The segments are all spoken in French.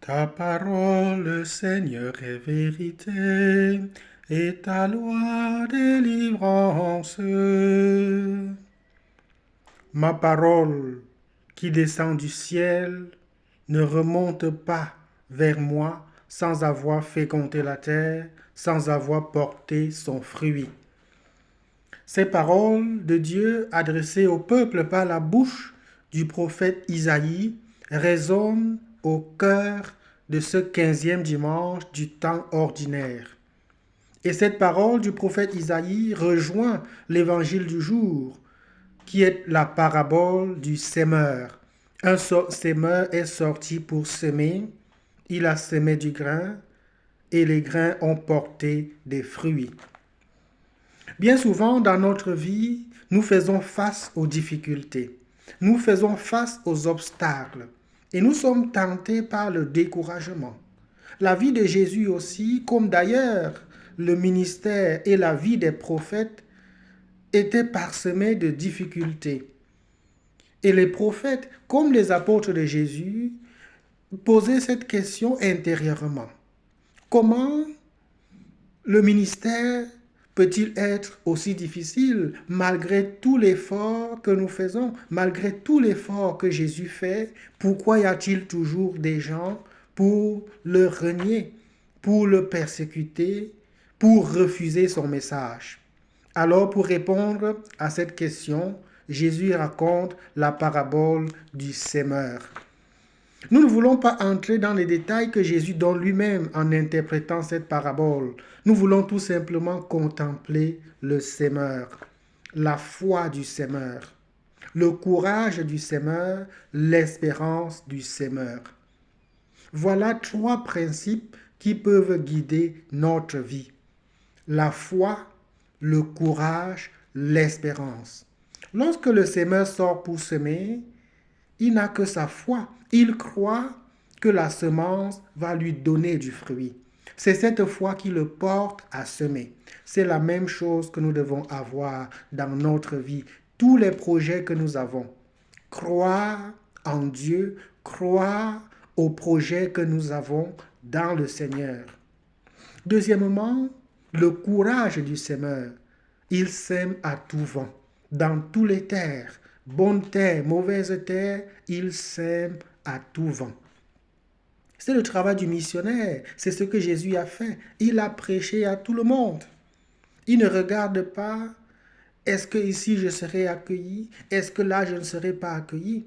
Ta parole, Seigneur, est vérité, et ta loi délivrance. Ma parole qui descend du ciel ne remonte pas vers moi sans avoir fécondé la terre, sans avoir porté son fruit. Ces paroles de Dieu adressées au peuple par la bouche du prophète Isaïe résonnent au cœur de ce 15e dimanche du temps ordinaire. Et cette parole du prophète Isaïe rejoint l'évangile du jour, qui est la parabole du sémeur. Un sémeur est sorti pour semer, il a semé du grain, et les grains ont porté des fruits. Bien souvent dans notre vie, nous faisons face aux difficultés, nous faisons face aux obstacles et nous sommes tentés par le découragement. La vie de Jésus aussi, comme d'ailleurs le ministère et la vie des prophètes, était parsemée de difficultés. Et les prophètes, comme les apôtres de Jésus, posaient cette question intérieurement. Comment le ministère peut-il être aussi difficile malgré tout l'effort que nous faisons, malgré tout l'effort que Jésus fait? Pourquoi y a-t-il toujours des gens pour le renier, pour le persécuter, pour refuser son message? Alors, pour répondre à cette question, Jésus raconte la parabole du sémeur. Nous ne voulons pas entrer dans les détails que Jésus donne lui-même en interprétant cette parabole. Nous voulons tout simplement contempler le sémeur, la foi du sémeur, le courage du sémeur, l'espérance du sémeur. Voilà trois principes qui peuvent guider notre vie. La foi, le courage, l'espérance. Lorsque le sémeur sort pour semer, il n'a que sa foi. Il croit que la semence va lui donner du fruit. C'est cette foi qui le porte à semer. C'est la même chose que nous devons avoir dans notre vie. Tous les projets que nous avons. Croire en Dieu, croire aux projets que nous avons dans le Seigneur. Deuxièmement, le courage du semeur. Il sème à tout vent, dans toutes les terres. Bonne terre, mauvaise terre, il sème à tout vent. C'est le travail du missionnaire. C'est ce que Jésus a fait. Il a prêché à tout le monde. Il ne regarde pas, est-ce que ici je serai accueilli? Est-ce que là je ne serai pas accueilli?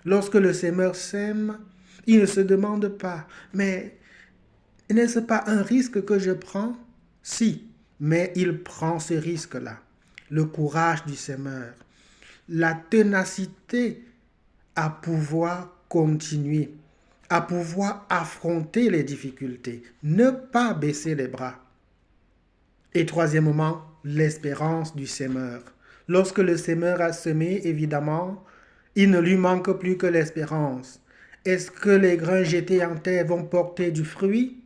Lorsque le semeur sème, il ne se demande pas, mais n'est-ce pas un risque que je prends? Si, mais il prend ce risque-là. Le courage du semeur. La ténacité à pouvoir continuer, à pouvoir affronter les difficultés, ne pas baisser les bras. Et troisièmement, l'espérance du semeur. Lorsque le semeur a semé, évidemment, il ne lui manque plus que l'espérance. Est-ce que les grains jetés en terre vont porter du fruit?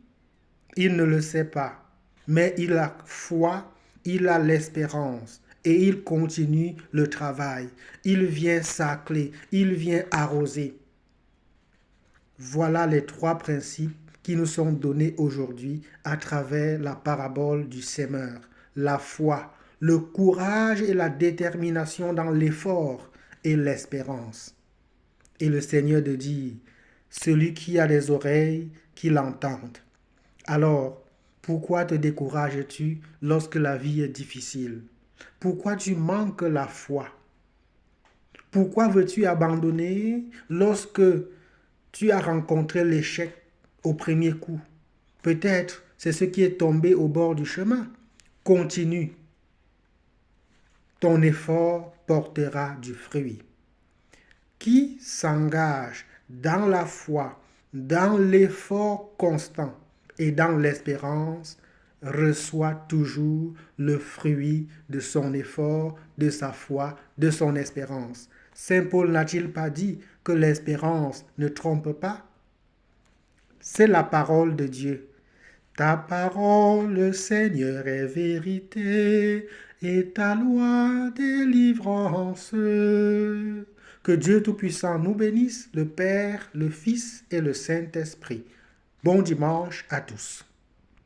Il ne le sait pas. Mais il a foi, il a l'espérance. Et il continue le travail. Il vient sacler, il vient arroser. Voilà les trois principes qui nous sont donnés aujourd'hui à travers la parabole du semeur. La foi, le courage et la détermination dans l'effort et l'espérance. Et le Seigneur de dire, celui qui a des oreilles, qu'il entende. Alors, pourquoi te décourages-tu lorsque la vie est difficile? Pourquoi tu manques la foi? Pourquoi veux-tu abandonner lorsque tu as rencontré l'échec au premier coup? Peut-être c'est ce qui est tombé au bord du chemin. Continue. Ton effort portera du fruit. Qui s'engage dans la foi, dans l'effort constant et dans l'espérance, reçoit toujours le fruit de son effort, de sa foi, de son espérance. Saint Paul n'a-t-il pas dit que l'espérance ne trompe pas? C'est la parole de Dieu. Ta parole, Seigneur, est vérité, et ta loi délivrance. Que Dieu Tout-Puissant nous bénisse, le Père, le Fils et le Saint-Esprit. Bon dimanche à tous.